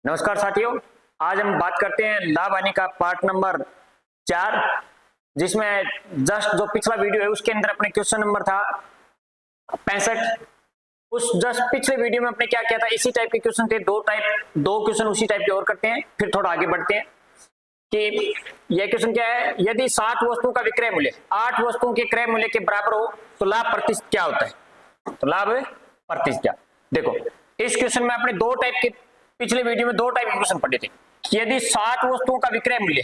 नमस्कार साथियों, आज हम बात करते हैं लाभ हानि का पार्ट नंबर 4, जिसमें जस्ट जो पिछला वीडियो है उसके अंदर अपने क्वेश्चन नंबर था 65। उस जस्ट पिछले वीडियो में अपने क्या किया था, इसी टाइप के क्वेश्चन थे, दो क्वेश्चन उसी टाइप के और करते हैं, फिर थोड़ा आगे बढ़ते हैं कि यह क्वेश्चन क्या है। यदि 7 वस्तुओं का विक्रय मूल्य 8 वस्तुओं के क्रय मूल्य के बराबर हो तो लाभ प्रतिशत क्या होता है। तो लाभ प्रतिशत क्या, देखो इस क्वेश्चन में अपने दो टाइप के, पिछले वीडियो में 2 टाइप के क्वेश्चन पढ़े थे कि यदि 7 वस्तुओं का विक्रय मूल्य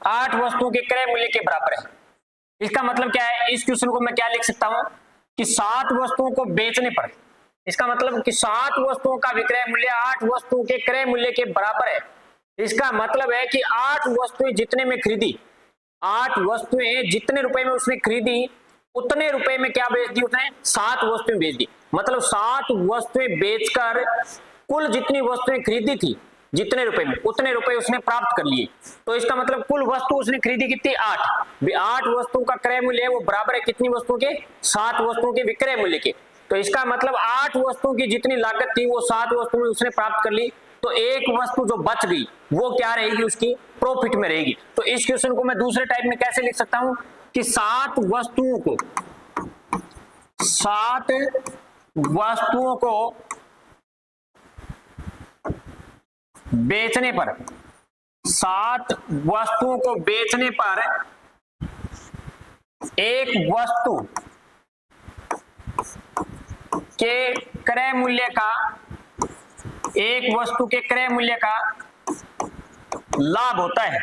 8 वस्तुओं के क्रय मूल्य के बराबर है, इसका मतलब क्या है। इस क्वेश्चन को मैं क्या लिख सकता हूं कि 7 वस्तुओं को बेचने पर, इसका मतलब कि 7 वस्तुओं का विक्रय मूल्य 8 वस्तुओं के क्रय मूल्य के बराबर है। इसका मतलब है कि 8 वस्तुएं जितने में खरीदी, 8 वस्तुएं जितने रुपए में उसने खरीदी उतने रुपए में क्या बेच दी उसने, 7 वस्तुएं बेच दी। मतलब 7 वस्तुएं बेचकर कुल जितनी वस्तुएं खरीदी थी जितने रुपए में उतने रुपए उसने प्राप्त कर लिए। तो इसका मतलब कुल वस्तु उसने खरीदी कितनी, 8 वस्तुओं का क्रय मूल्य है वो बराबर है कितनी वस्तुओं के, 7 वस्तुओं के विक्रय मूल्य के। तो इसका मतलब 8 वस्तुओं की जितनी लागत थी वो 7 वस्तुओं में उसने प्राप्त कर ली। तो एक वस्तु जो बच गई वो क्या रहेगी, उसकी प्रॉफिट में रहेगी। तो इस क्वेश्चन को मैं दूसरे टाइप में कैसे लिख सकता हूं कि 7 वस्तुओं को बेचने पर, 7 वस्तुओं को बेचने पर एक वस्तु के क्रय मूल्य का, एक वस्तु के क्रय मूल्य का लाभ होता है।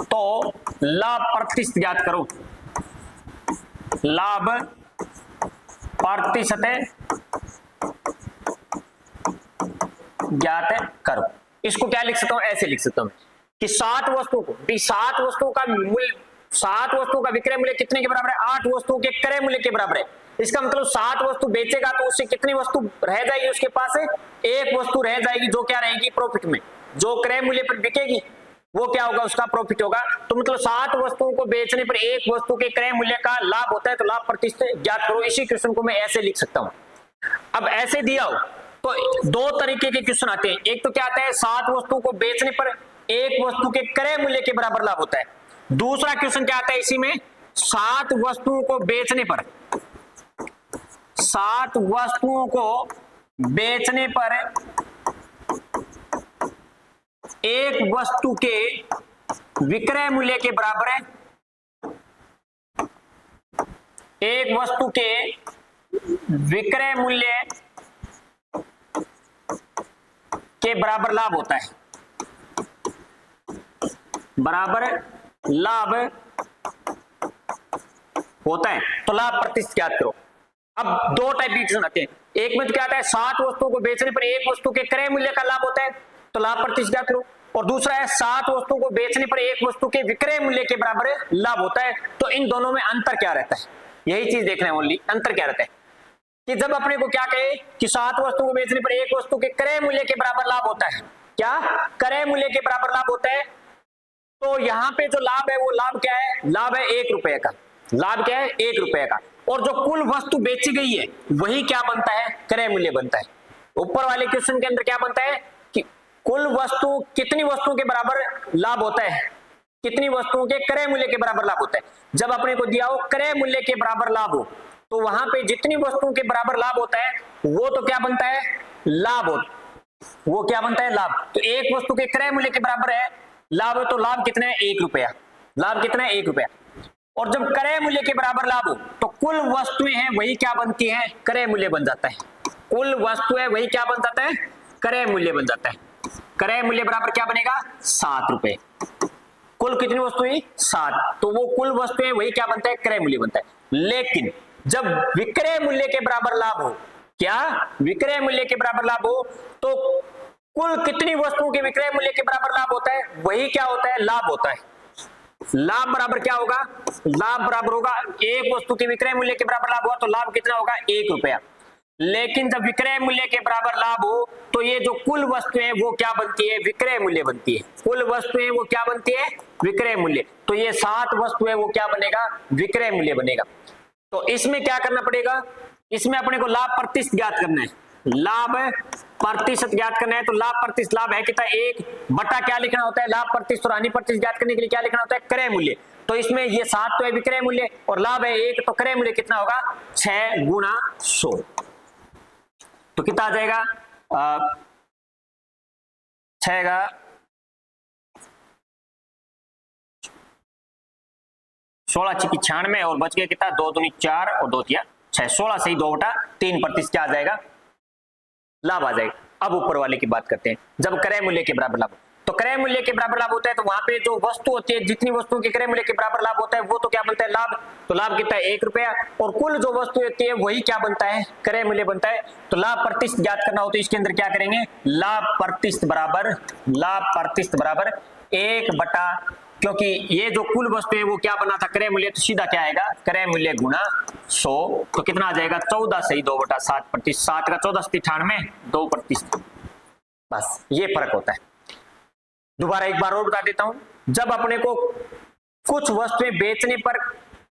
तो लाभ प्रतिशत ज्ञात करो, लाभ प्रतिशत ज्ञात करो। इसको क्या लिख सकता हूं, ऐसे लिख सकता हूं कि 7 वस्तुओं को, 7 वस्तुओं का मूल्य, 7 वस्तुओं का विक्रय मूल्य कितने के बराबर है, 8 वस्तुओं के क्रय मूल्य के बराबर है। इसका मतलब 7 वस्तु बेचेगा तो उससे कितनी वस्तु रह जाएगी, उसके पास एक वस्तु रह जाएगी जो क्या रहेगी, प्रॉफिट में। जो क्रय मूल्य पर बिकेगी वो क्या होगा, उसका प्रॉफिट होगा। तो मतलब 7 वस्तुओं को बेचने पर एक वस्तु के क्रय मूल्य का लाभ होता है। तो लाभ प्रतिशत ज्ञात करो। इसी क्वेश्चन को मैं ऐसे लिख सकता हूं। अब ऐसे दिया हो तो 2 तरीके के क्वेश्चन आते हैं। एक तो क्या आता है, 7 वस्तुओं को बेचने पर एक वस्तु के क्रय मूल्य के बराबर लाभ होता है। दूसरा क्वेश्चन क्या आता है इसी में, 7 वस्तुओं को बेचने पर, 7 वस्तुओं को बेचने पर एक वस्तु के विक्रय मूल्य के बराबर है, एक वस्तु के विक्रय मूल्य के बराबर लाभ होता है, बराबर लाभ होता है। तो लाभ प्रतिशत ज्ञात करो। अब 2 टाइप के क्वेश्चन आते हैं। एक में तो क्या आता है, 7 वस्तुओं को बेचने पर एक वस्तु के क्रय मूल्य का लाभ होता है, तो लाभ प्रतिशत ज्ञात करो। और दूसरा है 7 वस्तुओं को बेचने पर एक वस्तु के विक्रय मूल्य के बराबर लाभ होता है। तो इन दोनों में अंतर क्या रहता है, यही चीज देखना है ओनली। अंतर क्या रहता है कि जब अपने को क्या कहे कि 7 वस्तुओं को बेचने पर एक वस्तु के क्रय मूल्य के बराबर लाभ होता है, क्या क्रय मूल्य के बराबर लाभ होता है, तो यहाँ पे जो लाभ है वो लाभ क्या है, लाभ है 1 रुपए का। लाभ क्या है, 1 रुपए का। और जो कुल वस्तु बेची गई है वही क्या बनता है, क्रय मूल्य बनता है। ऊपर वाले क्वेश्चन के अंदर क्या बनता है कि कुल वस्तु कितनी वस्तुओं के बराबर लाभ होता है, कितनी वस्तुओं के क्रय मूल्य के बराबर लाभ होता है। जब अपने को दिया हो क्रय मूल्य के बराबर लाभ हो तो वहां पे जितनी वस्तुओं के बराबर लाभ होता है वो तो क्या बनता है, लाभ हो, वो क्या बनता है, लाभ। तो एक वस्तु के क्रय मूल्य के बराबर है लाभ है, तो लाभ कितना है, 1 रुपया। लाभ कितना है, 1 रुपया। और जब क्रय मूल्य के बराबर लाभ हो तो कुल वस्तुएं हैं वही क्या बनती हैं, क्रय मूल्य बन जाता है। कुल वस्तु है वही क्या बन जाता है, क्रय मूल्य बन जाता है। क्रय मूल्य बराबर क्या बनेगा, 7 रुपए। कुल कितनी वस्तु हुई, 7। तो वो कुल वस्तु है वही क्या बनता है, क्रय मूल्य बनता है। लेकिन जब विक्रय मूल्य के बराबर लाभ हो, क्या विक्रय मूल्य के बराबर लाभ हो, तो कुल कितनी वस्तुओं के विक्रय मूल्य के बराबर लाभ होता है वही क्या होता है, लाभ होता है। लाभ बराबर क्या होगा, लाभ बराबर होगा एक वस्तु के विक्रय मूल्य के बराबर लाभ हुआ तो लाभ कितना होगा, 1 रुपया। लेकिन जब विक्रय मूल्य के बराबर लाभ हो तो ये जो कुल वस्तु है वो क्या बनती है, विक्रय मूल्य बनती है। कुल वस्तु है वो क्या बनती है, विक्रय मूल्य। तो ये 7 वस्तु है वो क्या बनेगा, विक्रय मूल्य बनेगा। तो इसमें क्या करना पड़ेगा, इसमें अपने को लाभ प्रतिशत ज्ञात करना है, लाभ प्रतिशत ज्ञात करना है। तो लाभ प्रतिशत, लाभ है कितना, 1 बटा क्या लिखना होता है, लाभ प्रतिशत और हानि प्रतिशत ज्ञात करने के लिए क्या लिखना होता है, क्रय मूल्य। तो इसमें ये 7 तो है विक्रय मूल्य और लाभ है 1, तो क्रय मूल्य कितना होगा, 6 गुना 100। तो कितना आ जाएगा, 6 का 16 छिकी 96 और बच गया कितना, 2 दूनी 4 और 2 तिया 6, 16 से ही 2/3% क्या आ जाएगा, लाभ आ जाएगा। अब ऊपर वाले की बात करते हैं, जब क्रय मूल्य के बराबर लाभ, तो क्रय मूल्य के बराबर लाभ होता है तो वहां पे जो वस्तु होती है, जितनी वस्तुओं के क्रय मूल्य के बराबर लाभ होता है वो तो क्या बनता है, लाभ। तो लाभ कितना है, 1 रुपया, और कुल जो वस्तु होती है वही क्या बनता है, क्रय मूल्य बनता है। तो लाभ प्रतिशत ज्ञात करना हो तो इसके अंदर क्या करेंगे, लाभ प्रतिशत बराबर 1 बटा, क्योंकि ये जो कुल वस्तु है वो क्या बना था, क्रय मूल्य, तो सीधा क्या आएगा, क्रय मूल्य गुना 100। तो कितना आ जाएगा, 14 से ही 2/7%, 7 का 14 से 98, 2%। बस ये फर्क होता है। दोबारा एक बार और बता देता हूं, जब अपने को कुछ वस्तुएं बेचने पर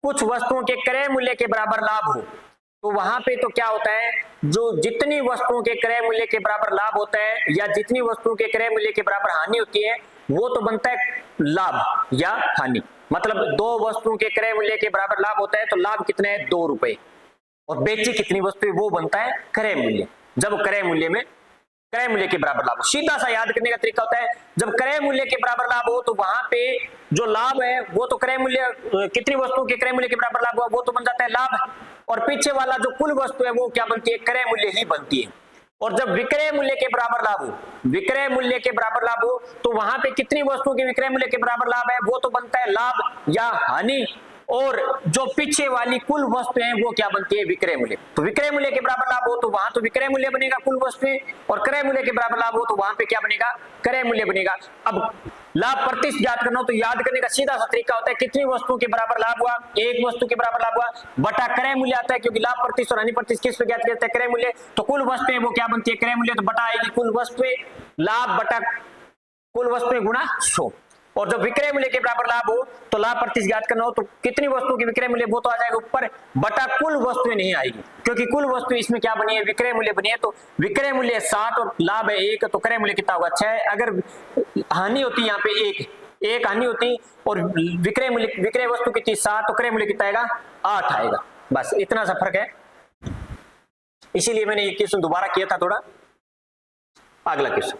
कुछ वस्तुओं के क्रय मूल्य के बराबर लाभ हो, तो वहां पे तो क्या होता है, जो जितनी वस्तुओं के क्रय मूल्य के बराबर लाभ होता है या जितनी वस्तुओं के क्रय मूल्य के बराबर हानि होती है वो तो बनता है लाभ या हानि। मतलब 2 वस्तुओं के क्रय मूल्य के बराबर लाभ होता है तो लाभ कितने हैं, 2 रुपए, और बेची कितनी वस्तु वो बनता है क्रय मूल्य। जब क्रय मूल्य के बराबर लाभ, सीधा सा याद करने का तरीका होता है, जब क्रय मूल्य के बराबर लाभ हो तो वहां पे जो लाभ है वो तो क्रय मूल्य, कितनी वस्तुओं के क्रय मूल्य के बराबर लाभ हुआ वो तो बन जाता है लाभ, और पीछे वाला जो कुल वस्तु है वो क्या बनती है, क्रय मूल्य ही बनती है। और जब विक्रय मूल्य के बराबर लाभ हो तो वहां पे कितनी वस्तुओं के विक्रय मूल्य के बराबर लाभ है वो तो बनता है लाभ या हानि, और जो पीछे वाली कुल वस्तु है वो क्या बनती है, विक्रय मूल्य। तो विक्रय मूल्य के बराबर लाभ हो तो वहां तो विक्रय मूल्य बनेगा कुल वस्तुएं, और क्रय मूल्य के बराबर लाभ हो तो वहां पे क्या बनेगा, क्रय मूल्य बनेगा। अब लाभ प्रतिशत ज्ञात करना हो तो याद करने का सीधा सा तरीका होता है, कितनी वस्तुओं के बराबर लाभ हुआ, 1 वस्तु के बराबर लाभ हुआ बटा क्रय मूल्य आता है, क्योंकि लाभ प्रतिशत और हानि प्रतिशत किस पे ज्ञात करते हैं, क्रय मूल्य। तो कुल वस्तुएं वो क्या बनती है, क्रय मूल्य, तो बटा आएगी कुल वस्तुएं, लाभ बटा कुल वस्तुएं गुना 100। और जब विक्रय मूल्य के बराबर लाभ हो तो लाभ प्रतिशत ज्ञात करना हो तो कितनी वस्तुओं की विक्रय मूल्य वो तो आ जाएगा ऊपर, बटा कुल वस्तुएं नहीं आएगी, क्योंकि कुल वस्तु इसमें क्या बनी है, विक्रय मूल्य बनी है। तो विक्रय मूल्य 7 और लाभ है 1, तो क्रय मूल्य कितना होगा 6। अगर हानि होती यहाँ पे 1 हानि होती और विक्रय वस्तु की थी 7, तो क्रय मूल्य कितना आएगा, 8 आएगा। बस इतना सा फर्क है, इसीलिए मैंने ये क्वेश्चन दोबारा किया था थोड़ा। अगला क्वेश्चन,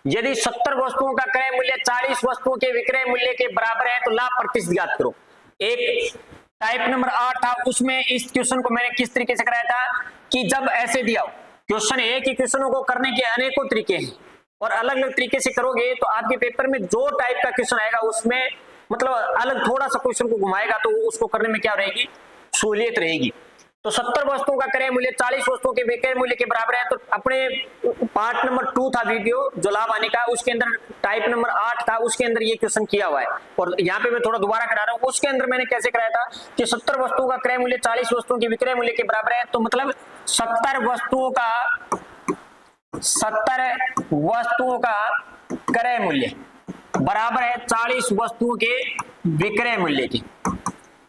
यदि 70 वस्तुओं का क्रय मूल्य 40 वस्तुओं के विक्रय मूल्य के बराबर है तो लाभ प्रतिशत ज्ञात करो। एक टाइप नंबर 8 था, उसमें इस क्वेश्चन को मैंने किस तरीके से कराया था कि जब ऐसे दिया हो क्वेश्चन, एक ही क्वेश्चनों को करने के अनेकों तरीके हैं और अलग अलग तरीके से करोगे तो आपके पेपर में जो टाइप का क्वेश्चन आएगा उसमें मतलब अलग थोड़ा सा क्वेश्चन को घुमाएगा तो उसको करने में क्या रहेगी, सहूलियत रहेगी। तो 70 वस्तुओं का क्रय मूल्य 40 वस्तुओं के विक्रय मूल्य के बराबर है। तो अपने पार्ट नंबर 2 था वीडियो जो लाभ आने का, उसके अंदर टाइप नंबर 8 था, उसके अंदर ये क्वेश्चन किया हुआ है और यहाँ पे मैं थोड़ा दोबारा करा रहा हूँ। उसके अंदर मैंने कैसे कराया था कि 70 वस्तुओं का क्रय मूल्य 40 वस्तुओं के विक्रय मूल्य के बराबर है, तो मतलब 70 वस्तुओं का क्रय मूल्य बराबर है 40 वस्तुओं के विक्रय मूल्य की,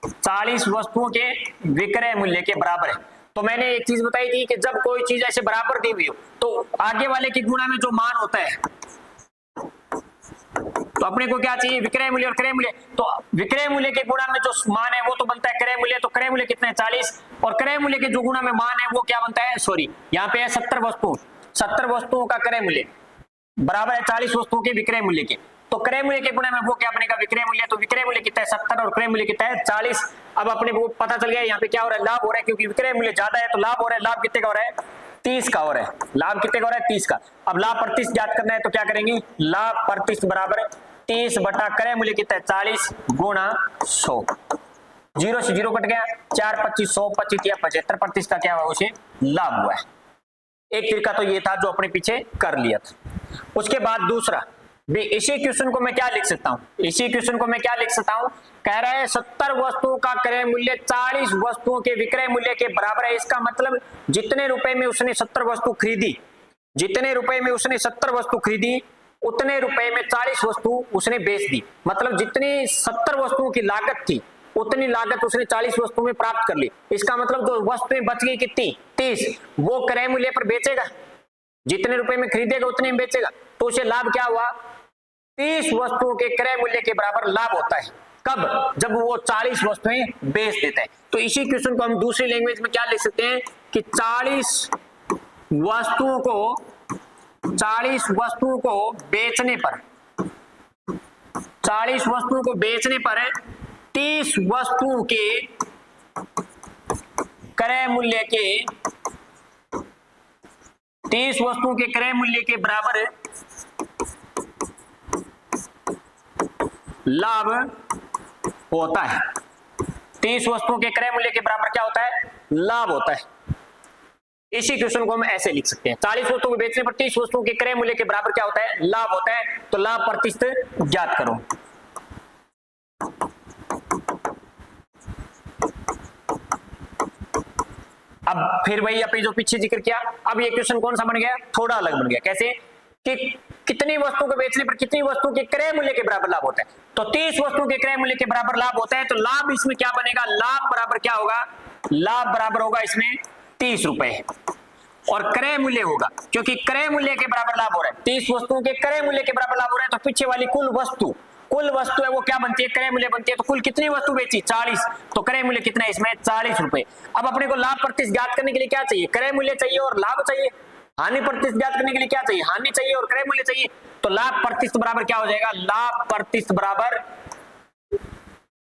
40 वस्तुओं के विक्रय मूल्य के बराबर है। तो मैंने एक चीज बताई थी कि जब कोई चीज ऐसे बराबर दी हुई हो तो आगे वाले की गुणा में जो मान होता है तो अपने को क्या चाहिए, विक्रय मूल्य और क्रय मूल्य। तो विक्रय मूल्य के गुणा में जो मान है वो तो बनता है क्रय मूल्य, तो क्रय मूल्य कितने 40 और क्रय मूल्य के जो गुणा में मान है वो क्या बनता है, सॉरी यहाँ पे है 70 वस्तुओं का क्रय मूल्य बराबर है 40 वस्तुओं के विक्रय मूल्य के। तो क्रय मूल्य के गुणा में वो क्या बनेगा, विक्रय मूल्य। तो विक्रय मूल्य कितना है 70 और क्रय मूल्य कितना है 40। अब अपने को पता चल गया यहाँ पे क्या हो रहा है, लाभ हो रहा है, क्योंकि विक्रय मूल्य ज्यादा है तो लाभ हो रहा है। लाभ कितने का हो रहा है, 30 का हो रहा है। लाभ कितने का हो रहा है, 30 का। अब लाभ प्रतिशत ज्ञात करना है तो क्या करेंगे, लाभ प्रतिशत बराबर 30 बटा क्रय मूल्य कितना है 40 गुणा 100। 0 से 0 कट गया, 4 25 100 25 या 75% का क्या हुआ, उसे लाभ हुआ है। एक तरीका तो ये था जो अपने पीछे कर लिया था। उसके बाद दूसरा भी इसी क्वेश्चन को मैं क्या लिख सकता हूं, इसी क्वेश्चन को मैं क्या लिख सकता हूं, कह रहा है 70 वस्तुओं का क्रय मूल्य 40 वस्तुओं के विक्रय मूल्य के बराबर है। इसका मतलब जितने रुपए में उसने 70 वस्तु खरीदी, जितने रुपए में उसने 70 वस्तु खरीदी उतने रुपए में 40 वस्तु उसने बेच दी। मतलब जितनी 70 वस्तुओं की लागत थी उतनी लागत उसने 40 वस्तु में प्राप्त कर ली। इसका मतलब जो वस्तुएं बच गई कितनी, 30, वो क्रय मूल्य पर बेचेगा, जितने रुपए में खरीदेगा उतने में बेचेगा, तो उसे लाभ क्या हुआ, 30 वस्तुओं के क्रय मूल्य के बराबर लाभ होता है। कब, जब वो 40 वस्तुएं बेच देता है। तो इसी क्वेश्चन को हम दूसरी लैंग्वेज में क्या लिख सकते हैं कि 40 वस्तुओं को बेचने पर 40 वस्तुओं को बेचने पर 30 वस्तुओं के क्रय मूल्य के 30 वस्तुओं के क्रय मूल्य के बराबर लाभ होता है। 30 वस्तुओं के क्रय मूल्य के बराबर क्या होता है, लाभ होता है। इसी क्वेश्चन को हम ऐसे लिख सकते हैं, 40 वस्तुओं को बेचने पर 30 वस्तुओं के क्रय मूल्य के बराबर क्या होता है, लाभ होता है। तो लाभ प्रतिशत ज्ञात करो। अब फिर वही अपने जो पीछे जिक्र किया, अब ये क्वेश्चन कौन सा बन गया, थोड़ा अलग बन गया। कैसे कि कितनी वस्तु को बेचने पर कितनी वस्तु के क्रय मूल्य के बराबर लाभ होता है। तो 30 वस्तु के क्रय मूल्य के बराबर लाभ होता है। तो लाभ इसमें क्या बनेगा, लाभ बराबर क्या होगा, लाभ बराबर होगा इसमें 30 रुपए और क्रय मूल्य होगा, क्योंकि क्रय मूल्य के बराबर लाभ हो रहा है, 30 वस्तुओं के क्रय मूल्य के बराबर लाभ हो रहा है। तो पीछे वाली कुल वस्तु है वो क्या बनती है, क्रय मूल्य बनती है। तो कुल कितनी वस्तु बेची, 40, तो क्रय मूल्य कितना है इसमें, 40 रुपए। अब अपने को लाभ प्रतिशत ज्ञात करने के लिए क्या चाहिए, क्रय मूल्य चाहिए और लाभ चाहिए। हानि प्रतिशत ज्ञात करने के लिए क्या चाहिए, हानि चाहिए और क्रय मूल्य चाहिए। तो लाभ प्रतिशत बराबर क्या हो जाएगा, लाभ प्रतिशत बराबर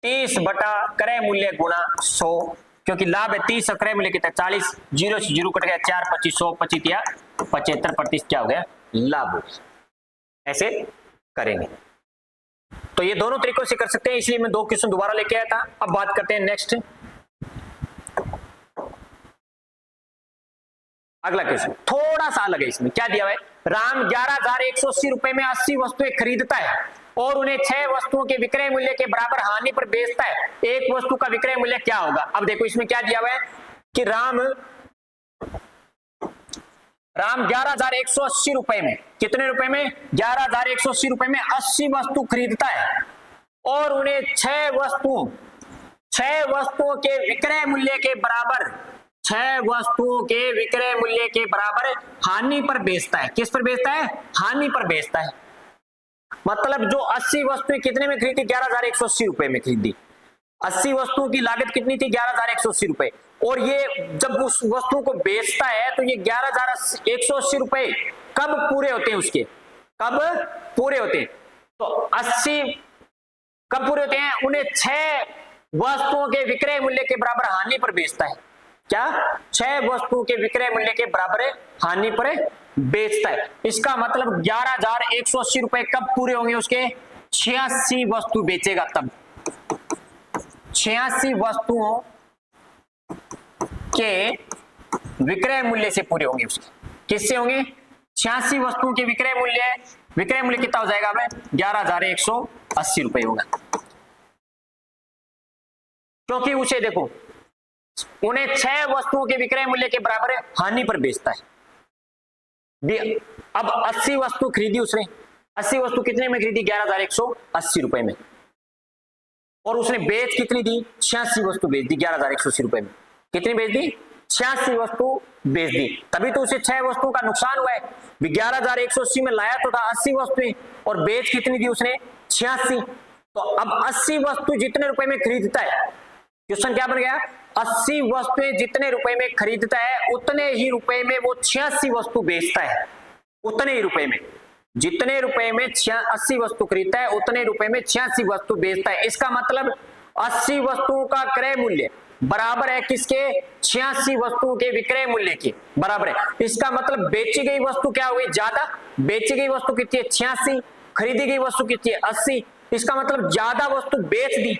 30 बटा क्रय मूल्य गुणा 100, क्योंकि लाभ है 30 और क्रय मूल्य कितना 40, 0 से 0 कट गया, 4 25 100 25 या 75% क्या हो गया, लाभ हो गया। ऐसे करेंगे। तो ये दोनों तरीकों से कर सकते हैं, इसलिए मैं 2 क्वेश्चन दोबारा लेके आया था। अब बात करते हैं नेक्स्ट, अगला क्वेश्चन थोड़ा सा अलग है। इसमें क्या दिया हुआ है, राम 11,180 रुपए में 80 वस्तुएं खरीदता है और उन्हें 6 वस्तुओं के विक्रय मूल्य के बराबर हानि पर बेचता है। एक वस्तु का विक्रय मूल्य क्या होगा। अब देखो इसमें क्या दिया हुआ है कि राम 11,180 रुपए में, कितने रुपए में, 11,180 रुपए में 80 वस्तु खरीदता है और उन्हें 6 वस्तुओं के विक्रय मूल्य के बराबर 6 वस्तुओं के विक्रय मूल्य के बराबर हानि पर बेचता है। किस पर बेचता है, हानि पर बेचता है। मतलब जो 80 वस्तुएं कितने में खरीदी, 11,180 रुपए में खरीदी। 80 वस्तुओं की लागत कितनी थी, 11,180 रुपए। और ये जब उस वस्तु को बेचता है तो ये 11,180 रुपए कब पूरे होते हैं, उसके कब पूरे होते हैं, तो 80 कब पूरे होते हैं, उन्हें 6 वस्तुओं के विक्रय मूल्य के बराबर हानि पर बेचता है। क्या, 6 वस्तुओं के विक्रय मूल्य के बराबर हानि पर बेचता है। इसका मतलब 11,180 रुपए कब पूरे होंगे उसके, 86 वस्तु बेचेगा तब। 86 वस्तुओं के विक्रय मूल्य से पूरे होंगे उसके। किससे होंगे, 86 वस्तुओं के विक्रय मूल्य कितना हो जाएगा, 11,180 रुपए होगा। क्योंकि उसे देखो उन्हें 6 वस्तुओं के विक्रय मूल्य के बराबर हानि पर बेचता है। अब 80 वस्तु खरीदी उसने, 80 वस्तु कितने में खरीदी, 11,180 रुपए में, और उसने बेच कितनी दी, 86 वस्तु बेच दी 11,180 रुपए में। कितनी बेच दी, 86 वस्तु बेच दी। तभी तो उसे 6 वस्तुओं का नुकसान हुआ है। 11,180 में लाया तो था 80 वस्तुएं और बेच कितनी दी उसने, 86। तो अब 80 वस्तु जितने रुपए में खरीदता है, क्वेश्चन क्या बन गया, 80 वस्तुएं जितने रुपए में खरीदता है उतने ही रुपए में वो 86 वस्तु बेचता है। उतने ही रुपए में, जितने रुपए में 80 वस्तु खरीदता है उतने रुपए में 86 वस्तु बेचता है। इसका मतलब 80 वस्तुओं का क्रय मूल्य बराबर है किसके, 86 वस्तुओं के विक्रय मूल्य के बराबर है। इसका मतलब बेची गई वस्तु क्या हुई, ज्यादा। बेची गई वस्तु कितनी है, 86, खरीदी गई वस्तु कितनी है, 80। इसका मतलब ज्यादा वस्तु बेच दी,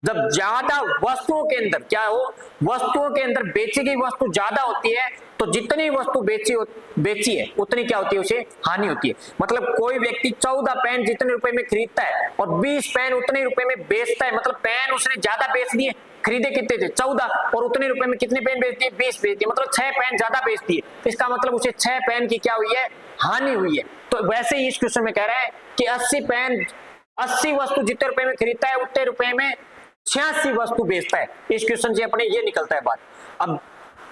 जब ज्यादा वस्तुओं के अंदर क्या हो, वस्तुओं के अंदर बेची गई वस्तु ज्यादा होती है तो जितनी वस्तु बेची है उतनी क्या होती है, उसे हानि होती है। मतलब कोई व्यक्ति 14 पेन जितने रुपए में खरीदता है और 20 पेन उतने रुपए में बेचता है, मतलब पेन उसने ज्यादा बेच दिए, खरीदे कितने थे 14 और उतने रुपए में कितने पेन बेचती है, 20 बेचती है, मतलब 6 पेन ज्यादा बेचती है। इसका मतलब उसे 6 पेन की क्या हुई है, हानि हुई है। तो वैसे ही इस क्वेश्चन में कह रहा है कि 80 वस्तु जितने रुपए में खरीदता है उतने रुपए में 86 वस्तु बेचता है। इस क्वेश्चन से अपने ये निकलता है बात। अब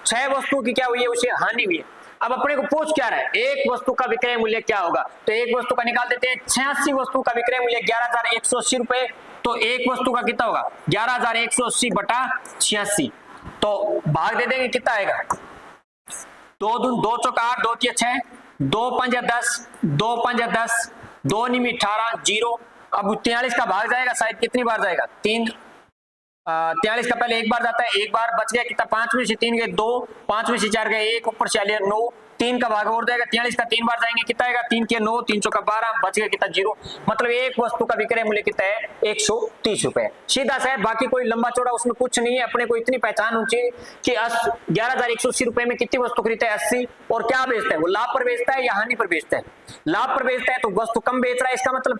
6 वस्तु की क्या हुई है, उसे हानि हुई है। अब अपने को पूछ क्या रहा है, एक वस्तु का विक्रय मूल्य क्या होगा, तो एक वस्तु का निकाल देते हैं। 86 वस्तु का विक्रय मूल्य 11,180 रुपए, तो एक वस्तु का कितना होगा 11,180 बटा 86, तो भाग दे देंगे कितना आएगा, 2 दूनी 2 चौका 8, 2 तिया 6, 2 पंजा 10, 2 पंजा 10, 2 निमी 18, 0। अब 43 का भाग जाएगा शायद कितनी बार जाएगा, 43 का पहले एक बार जाता है, एक बार बच गया कितना, 5 में से 3 गए 2, 5 में से 4 गए 1, ऊपर से आ लिया 9, 3 का भाग और जाएगा, 43 का 3 बार जाएंगे कितना आएगा, 3 के 9, 3 चौका 12, बच गया कितना 0। मतलब एक वस्तु का विक्रय मूल्य कितना है, 130 रुपए। सीधा सा है, बाकी कोई लंबा चौड़ा उसमें कुछ नहीं है। अपने को इतनी पहचान होनी चाहिए कि 11,180 रुपए में कितनी वस्तु खरीदता है, 80, और क्या बेचता है वो, लाभ पर बेचता है या हानि पर बेचता है। लाभ पर बेचता है तो वस्तु कम बेच रहा है, इसका मतलब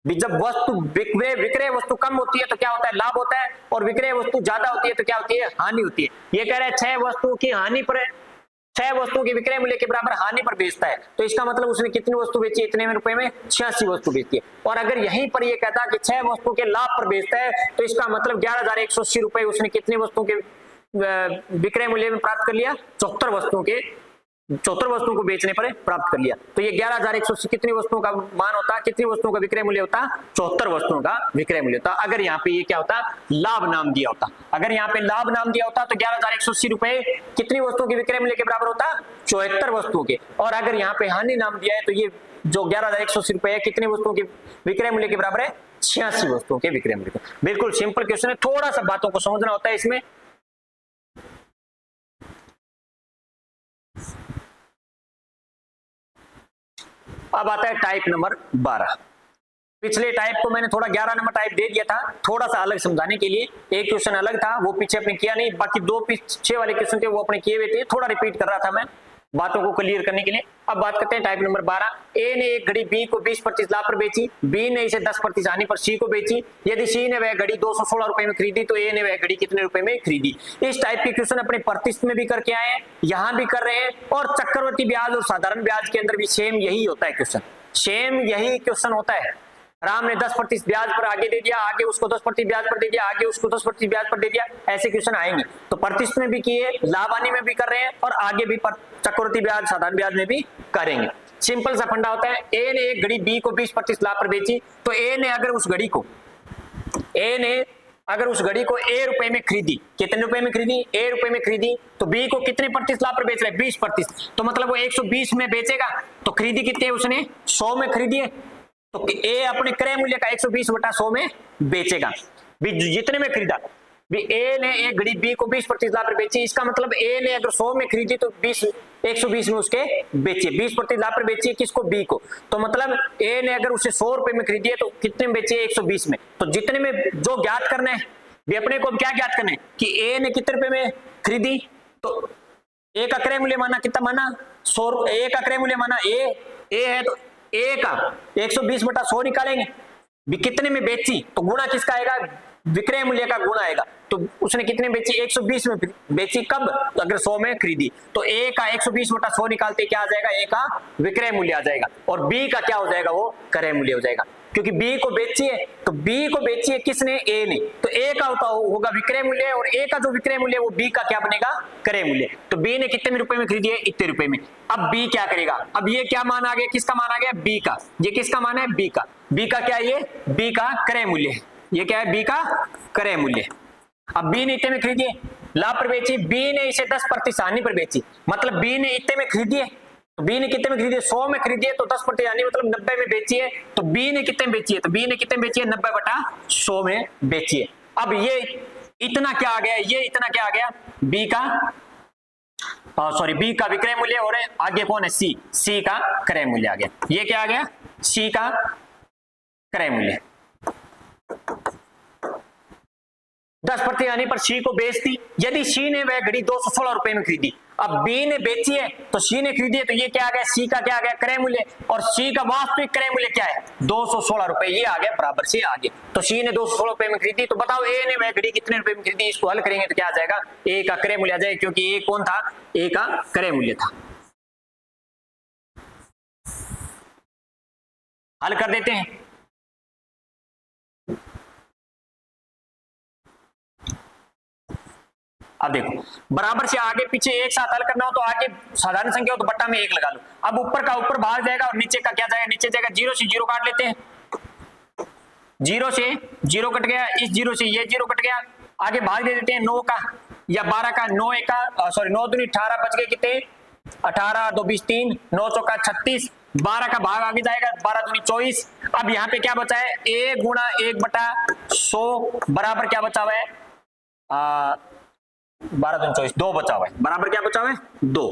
जब वस्तु विक्रय वस्तु कम होती है तो क्या होता है, लाभ होता है, और विक्रय वस्तु ज्यादा होती है तो क्या होती है, हानि होती है। ये कह रहे हैं 6 वस्तुओं की हानि पर, 6 वस्तुओं के विक्रय मूल्य के बराबर हानि पर बेचता है, तो इसका मतलब उसने कितनी वस्तु बेची है, इतने में रुपए में 86 वस्तु बेचती है। और अगर यहीं पर ये कहता कि 6 वस्तु के लाभ पर बेचता है तो इसका मतलब 11,180 रुपए उसने कितनी वस्तुओं के विक्रय मूल्य में प्राप्त कर लिया, 74 वस्तुओं को बेचने पर प्राप्त कर लिया। तो ये 11,180 कितनी वस्तुओं का मान होता, कितनी वस्तुओं का विक्रय मूल्य होता, 74 वस्तुओं का विक्रय मूल्य होता। अगर यहाँ पे ये क्या होता, लाभ नाम दिया होता, अगर यहाँ पे लाभ नाम दिया होता तो 11,180 रुपए कितनी वस्तुओं के विक्रय मूल्य के बराबर होता, 74 वस्तुओं के। और अगर यहाँ पे हानि नाम दिया है तो ये जो 11,180 रुपए है कितनी वस्तुओं के विक्रय मूल्य के बराबर है, 86 वस्तुओं के विक्रय मूल्य। बिल्कुल सिंपल क्वेश्चन है, थोड़ा सा बातों को समझना होता है इसमें। अब आता है टाइप नंबर 12। पिछले टाइप को मैंने थोड़ा 11 नंबर टाइप दे दिया था, थोड़ा सा अलग समझाने के लिए। एक क्वेश्चन अलग था, वो पीछे अपने किया नहीं, बाकी 2 पीछे वाले क्वेश्चन थे वो अपने किए हुए थे, थोड़ा रिपीट कर रहा था मैं बातों को क्लियर करने के लिए। अब बात करते हैं टाइप नंबर 12। ए ने एक घड़ी बी को 20% लाभ पर बेची, बी ने इसे 10% हानि पर सी को बेची। यदि सी ने वह घड़ी 216 रुपए में खरीदी तो ए ने वह घड़ी कितने रुपए में खरीदी। इस टाइप के क्वेश्चन अपने प्रतिशत में भी करके आए हैं, यहाँ भी कर रहे हैं, और चक्रवर्ती ब्याज और साधारण ब्याज के अंदर भी सेम यही होता है क्वेश्चन, सेम यही क्वेश्चन होता है। राम ने 10% ब्याज पर आगे दे दिया, आगे उसको 10% ब्याज पर दे दिया, आगे उसको 10% ब्याज पर दे दिया, ऐसे क्वेश्चन आएंगे। तो प्रतिशत में भी किए, लाभ हानि में भी कर रहे हैं, और आगे भी चक्रवर्ती ब्याज साधारण ब्याज में भी करेंगे। सिंपल सा फंडा होता है, ए ने एक घड़ी बी को 20% लाभ पर बेची, तो ए ने अगर उस घड़ी को ए रुपए में खरीदी, कितने रुपए में खरीदी, ए रुपए में खरीदी, तो बी को कितने प्रतिशत लाभ पर बेच रहा है, 20%, तो मतलब वो 120 में बेचेगा। तो खरीदी कितने उसने 100 में खरीदी है, तो ए अपने क्रय मूल्य का 120 बटा 100 में बेचेगा, जितने में खरीदा। ए ने एक घड़ी बी को 20% लाभ पर बेची, इसका मतलब ए ने अगर 100 में खरीदी तो 120 में उसके बेची, 20% लाभ पर बेची किसको, बी को। तो मतलब ए ने अगर उसे 100 रुपए में खरीदी है तो कितने में बेची है, 120 में। तो जितने में जो ज्ञात करना है, भी अपने को क्या ज्ञात करना है कि ए ने कितने रुपए में खरीदी, तो ए का क्रय मूल्य माना कितना माना 100, ए का क्रय मूल्य माना ए है, तो ए का 120 बटा 100 निकालेंगे, भी कितने में बेची, तो गुणा किसका आएगा, विक्रय मूल्य का गुणा आएगा। तो उसने कितने बेची, 120 में बेची, कब, तो अगर 100 में खरीदी, तो ए का 120 बटा 100 निकालते क्या आ जाएगा, ए का विक्रय मूल्य आ जाएगा, और बी का क्या हो जाएगा, वो क्रय मूल्य हो जाएगा। क्योंकि बी को बेची है, तो बी को बेची है किसने, ए ने, तो ए का होगा विक्रय मूल्य, और ए का जो विक्रय मूल्य वो बी का क्या बनेगा, क्रय मूल्य। तो बी ने कितने रुपए में खरीदी है, इतने रुपए में। अब बी क्या करेगा, अब ये क्या मान आ गया, किसका मान आ गया, बी का। ये किसका मान है, बी का। बी का क्या है, ये बी का क्रय मूल्य है, ये क्या है, बी का क्रय मूल्य। अब बी ने इतने में खरीदी है, लाभ पर बेची, बी ने इसे 10% हानि पर बेची, मतलब बी ने इतने में खरीदी है, तो बी ने कितने में खरीदी है, 100 में खरीदी है, तो 10% यानी मतलब 90 में बेची है। तो बी ने कितने में बेची है, तो बी ने कितने में बेची है, 90 बटा 100 में बेची है। अब ये इतना क्या आ गया, ये इतना क्या आ गया, बी का बी का विक्रय मूल्य, और आगे कौन है, सी का क्रय मूल्य आ गया। ये क्या आ गया, सी का क्रय मूल्य। 10% आने पर सी को बेच दी। यदि सी ने वह घड़ी 216 रुपए में खरीदी, अब बी ने बेची है तो सी ने खरीदी है, तो ये क्या आ गया, सी का क्या आ गया, क्रय मूल्य, और सी का वास्तविक क्रय मूल्य क्या है, 216 रुपए, ये आ गया बराबर से आगे। तो सी ने 216 रुपए में खरीदी, तो बताओ ए ने वह घड़ी कितने रुपए में खरीदी, इसको हल करेंगे तो क्या आ जाएगा, ए का क्रय मूल्य आ जाएगा, क्योंकि ए कौन था, ए का क्रय मूल्य था। हल कर देते हैं। अब देखो, बराबर से आगे पीछे एक साथ हल करना हो तो आगे साधारण संख्या हो तो बट्टा में 1 लगा लो। अब ऊपर का ऊपर भाग जाएगा और नीचे का क्या जाएगा, नीचे जाएगा, 0 से 0 काट लेते हैं, 0 से 0 कट गया, इस 0 से ये 0 कट गया, आगे भाग दे देते हैं 9 का या 12 का, 9 एका सॉरी 9 दूनी 18 बच गए कितने, 18 2 20 3, 9 चौका 36, 12 का भाग आगे जाएगा, 12 दूनी 24। अब यहाँ पे क्या बचा है, a गुणा 1/100 बराबर क्या बचा हुआ है, 12 दूनी 24, 2 बचा हुआ है, बराबर क्या बचा हुआ है, 2।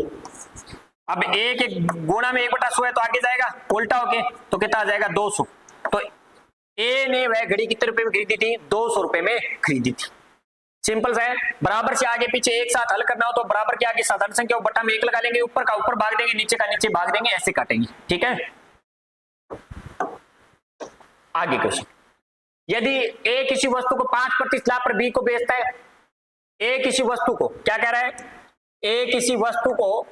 अब एक गुणा में 1/100 है तो आगे जाएगा उल्टा होके, तो कितना आ जाएगा, 200। तो ए ने वह घड़ी कितने रुपए में खरीदी थी, 200 रुपए में खरीदी थी। सिंपल सा है। बराबर से आगे पीछे एक साथ हल करना हो तो बराबर के आगे साधारण संख्या बट्टा में 1 लगा लेंगे, ऊपर का ऊपर भाग देंगे, नीचे का नीचे भाग देंगे, ऐसे काटेंगे, ठीक है। आगे क्वेश्चन, यदि ए किसी वस्तु को 5% लाभ पर बी को बेचता है, ए किसी वस्तु को क्या कह रहा है, ए किसी वस्तु को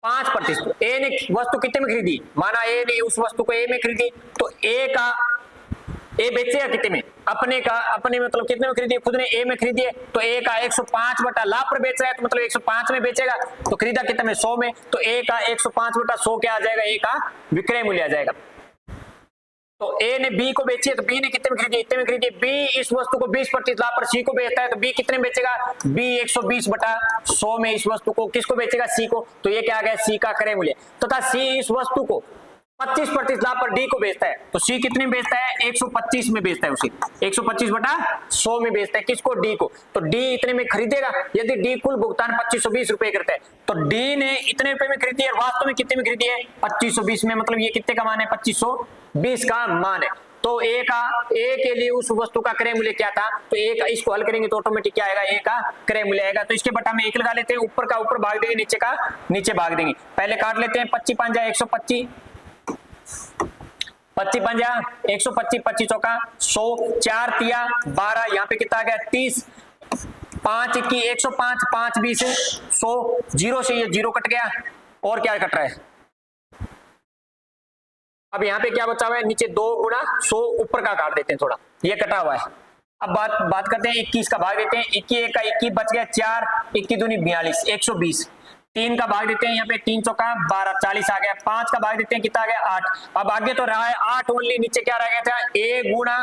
5%, ए ने वस्तु कितने में खरीदी, माना ए ने उस वस्तु को ए में खरीदी, तो ए बेचेगा कितने में, अपने का, अपने मतलब कितने में खरीदी, खुद ने ए में खरीदी है, तो ए का 105 बटा लाभ पर बेच रहा है, तो मतलब 105 में बेचेगा, तो खरीदा कितने में, 100 में, तो ए का 105 बटा 100 क्या आ जाएगा, ए का विक्रय मूल्य आ जाएगा। तो ए ने बी को बेची है, तो बी ने कितने में खरीदी, इतने में खरीदी, बी इस वस्तु को 20% लाभ पर सी को बेचता है, तो बी कितने में बेचेगा, बी 120 बटा 100 में इस वस्तु को किसको बेचेगा, सी को, तो ये क्या आ गया, सी का क्रय मूल्य। तथा सी इस वस्तु को 25% लाभ पर डी को बेचता है, तो सी कितने में बेचता है, 125 में बेचता है, उसे 125 बटा 100 में बेचता है, किसको, डी को, तो डी इतने में खरीदेगा। यदि डी कुल भुगतान 2520 रुपए करता है, तो डी ने इतने रुपए में खरीदी है, वास्तव में कितने में खरीदी है, 2520 में, मतलब ये कितने का मान है, 2520 का मान है। तो ए के लिए उस वस्तु का क्रय मूल्य क्या था, तो ए का, इसको हल करेंगे तो ऑटोमेटिक क्या आएगा, ए का क्रय मूल्य आएगा। तो इसके बटा में 1 लगा लेते हैं, ऊपर का ऊपर भाग देंगे, नीचे का नीचे भाग देंगे। पहले काट लेते हैं, 25 5 125, 25 5 125, 25 चौका 100, 4 तिया 12, यहाँ पे कितना आ गया, 30, 5 21 105, 5 20 100, 0 से ये 0 कट गया, और क्या कट रहा है, अब यहाँ पे क्या बचा हुआ है, नीचे 2 गुणा 100, ऊपर का काट देते हैं थोड़ा, ये कटा हुआ है। अब बात करते हैं 21 का भाग देते हैं, 21 का 21 बच गया, 4 21 दूनी 42, 120, 3 का भाग देते हैं, यहाँ पे 3 चौका 12, 40 आ गया, 5 का भाग देते हैं, कितना आ गया, 8। अब आगे तो रहा है 8 ओनली, नीचे क्या रह गया था, a गुणा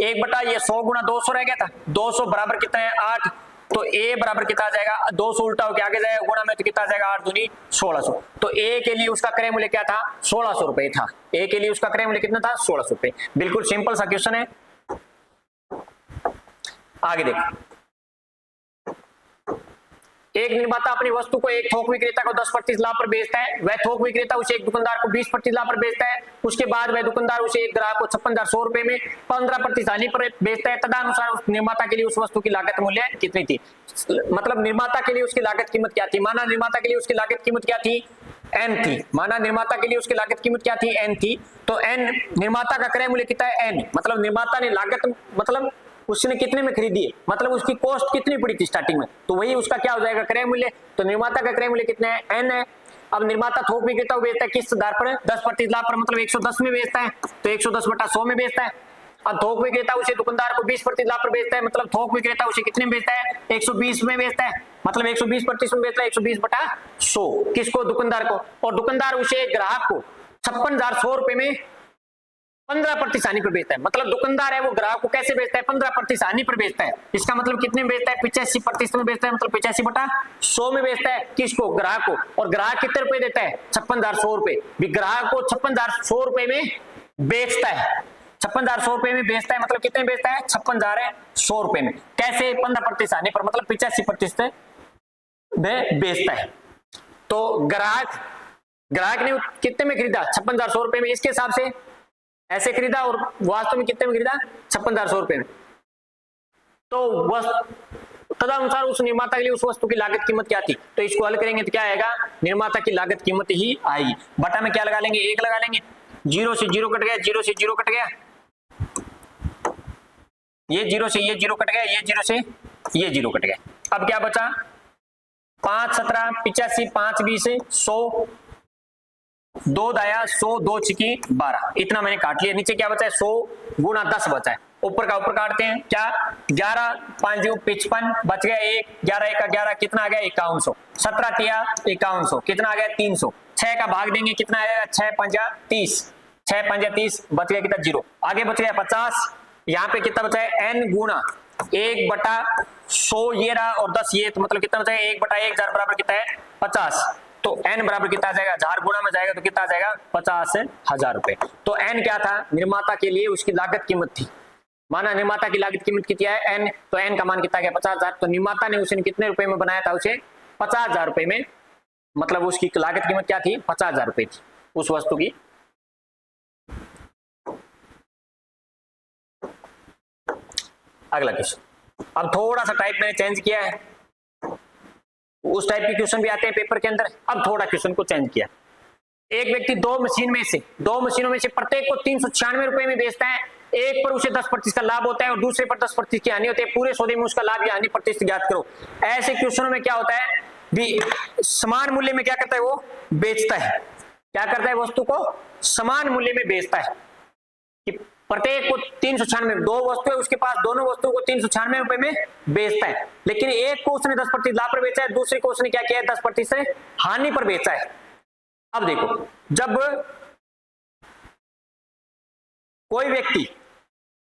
1 बटा ये 100 गुणा 200 रह गया था, 200 बराबर कितना है, 8, तो a बराबर कितना आ जाएगा, 200 उल्टा होकर आगे जाएगा गुणा में, तो कितना आ जाएगा, 8 दूनी 1600। तो a के लिए उसका क्रय मूल्य क्या था, 1600 रुपए था, a के लिए उसका क्रय मूल्य कितना था, 1600 रुपए। बिल्कुल सिंपल सा क्वेश्चन है। आगे देखो, एक निर्माता अपनी वस्तु को एक थोक विक्रेता को 10% लाभ पर बेचता है, वह थोक विक्रेता उसे एक दुकानदार को 20% लाभ पर बेचता है, उसके बाद वह दुकानदार उसे एक ग्राहक को 56,100 रुपए में 15% हानि पर बेचता है। तदनुसार उस निर्माता के लिए उस वस्तु की लागत मूल्य कितनी थी, मतलब निर्माता के लिए उसकी लागत कीमत क्या थी, माना निर्माता के लिए उसकी लागत कीमत क्या थी, n थी, माना निर्माता के लिए उसकी लागत कीमत क्या थी, n थी, तो n निर्माता का क्रय मूल्य कितना है, n, मतलब निर्माता ने लागत, मतलब उसने कितने में खरीदी है, मतलब उसकी कॉस्ट कितनी पड़ी थी स्टार्टिंग में, तो वही उसका क्या हो जाएगा, क्रय मूल्य। तो निर्माता का क्रय मूल्य कितना है, n है। अब निर्माता थोक विक्रेता को बेचता है किस आधार पर, 10% लाभ पर, मतलब 110 में बेचता है, तो 110 बटा 100 में बेचता है। अब थोक विक्रेता उसे दुकानदार को 20% लाभ पर बेचता है, मतलब थोक विक्रेता उसे कितने में बेचता है, 120 में बेचता है, मतलब 120% में बेचता है, 120 बटा 100 किसको, दुकानदार को, और दुकानदार उसे ग्राहक को 56,100 रुपए में 15% हानि पर बेचता है, मतलब दुकानदार है वो ग्राहक को कैसे बेचता है, 15% हानि पर बेचता है। इसका मतलब कितने में बेचता है, 85% में बेचता है, मतलब 85 बटा 100 में बेचता है, किसको, ग्राहक को, और ग्राहक कितने रुपए देता है, 56,100 रुपए, ग्राहक को 56,100 रुपए में बेचता है, 56,100 रुपए में बेचता है, मतलब कितने में बेचता है, 56,100 रुपए में, कैसे, 15% हानि पर, मतलब 85% में बेचता है। तो ग्राहक ने कितने में खरीदा, 56,100 रुपए में, इसके हिसाब से ऐसे खरीदा, और वास्तव में कितने में खरीदा, 56,100 रुपए में। तो तदनुसार उस निर्माता के लिए उस वस्तु की लागत कीमत क्या थी, तो इसको हल करेंगे तो क्या आएगा, निर्माता की लागत कीमत ही आएगी। बटा में क्या लगा लेंगे, 1 लगा लेंगे, 0 से 0 कट गया, 0 से 0 कट गया, ये 0 से ये 0 कट गया, ये 0 से ये 0 कट गया। अब क्या बचा, 5 17 85, 5 20 100, 2 दाया 100, 2 छिकी 12, इतना मैंने काट लिया। नीचे क्या बचा है, 100 गुणा 10 बचा है, ऊपर का ऊपर काटते हैं, क्या 11 5 55 बच गया 1, 11 1 11, कितना आ गया 5100, 17 तिया 5100, कितना आ गया 300, 6 का भाग देंगे कितना आएगा, 6 5 30, 6 5 30, बच गया कितना 0, आगे बच गया 50, यहाँ पे कितना बचा है n गुणा 1/100 ये रहा और 10 ये, तो मतलब कितना बचा है 1/1000 बराबर कितना है 50, तो n बराबर कितना आ जाएगा, 1000 गुणा में जाएगा तो कितना आ जाएगा 50,000 रुपए। तो n क्या था, निर्माता के लिए उसकी लागत कीमत थी, माना निर्माता की लागत कीमत कितनी है n, तो n का मान कितना गया 50,000, तो निर्माता ने उसे कितने रुपए में बनाया था, उसे 50,000 रुपए में, मतलब उसकी लागत कीमत क्या थी 50,000 रुपए थी उस वस्तु की। अगला क्वेश्चन, अब थोड़ा सा टाइप मैंने चेंज किया है, उस टाइप के क्वेश्चन भी आते हैं पेपर के अंदर, अब थोड़ा क्वेश्चन को चेंज किया। एक व्यक्ति दो मशीनों में से प्रत्येक को 396 रुपए में बेचता है, एक पर उसे 10% का लाभ होता है और दूसरे पर 10% की हानि होती है, पूरे सौदे में उसका लाभ या हानि प्रतिशत ज्ञात करो। ऐसे क्वेश्चनों में क्या होता है भी, समान मूल्य में क्या करता है वो बेचता है, क्या करता है वस्तु को समान मूल्य में बेचता है, कि प्रत्येक को 396, 2 वस्तु है उसके पास, दोनों वस्तुओं को 396 रुपए में बेचता है, लेकिन एक को उसने 10% लाभ पर बेचा है, दूसरे को उसने क्या किया है 10% हानि पर बेचा है। अब देखो, जब कोई व्यक्ति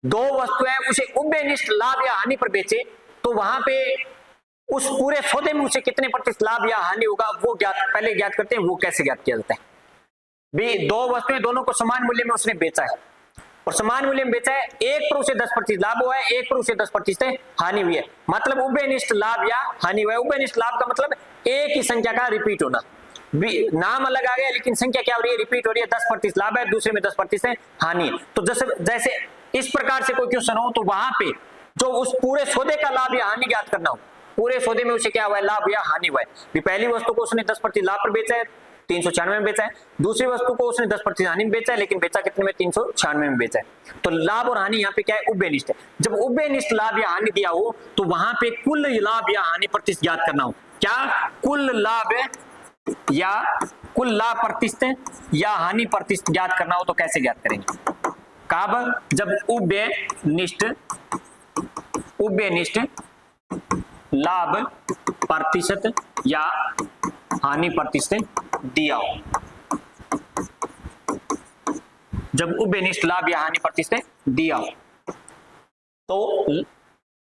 2 वस्तुएं उसे उभयनिष्ठ लाभ या हानि पर बेचे, तो वहां पे उस पूरे सौदे में उसे कितने प्रतिशत लाभ या हानि होगा वो पहले ज्ञात करते हैं। वो कैसे ज्ञात किया जाता है भी, 2 वस्तुएं दोनों को समान मूल्य में उसने बेचा है और समान मूल्य में बेचा है, एक पर उसे 10% लाभ हुआ है, एक पर उसे 10% हानि हुई है, मतलब उभयनिष्ठ लाभ या हानि हुआ है। उभयनिष्ठ लाभ का मतलब एक ही संख्या का रिपीट होना, नाम अलग आ गया लेकिन संख्या क्या हो रही है, रिपीट हो रही है, 10% लाभ है, दूसरे में 10% हानि है। तो जैसे इस प्रकार से कोई क्वेश्चन हो तो वहां पे जो उस पूरे सौदे का लाभ या हानि ज्ञात करना हो, पूरे सौदे में उसे क्या हुआ है लाभ या हानि हुआ है। पहली वस्तु को उसने 10% लाभ पर बेचा है, 396 में बेचा है, दूसरी वस्तु को उसने 10% हानि में बेचा है, लेकिन बेचा कितने में 396 में बेचा है। तो लाभ और हानि यहाँ पे क्या है उभयनिष्ठ है। जब उभयनिष्ठ लाभ या हानि दिया हो तो वहां पे कुल लाभ या हानि प्रतिशत ज्ञात करना हो, क्या कुल लाभ प्रतिशत या हानि प्रतिशत ज्ञात करना हो तो कैसे ज्ञात करेंगे, कब, जब उभयनिष्ठ लाभ प्रतिशत या हानि प्रतिशत दिया हो, जब उभयनिष्ठ लाभ या हानि प्रतिशत दिया हो तो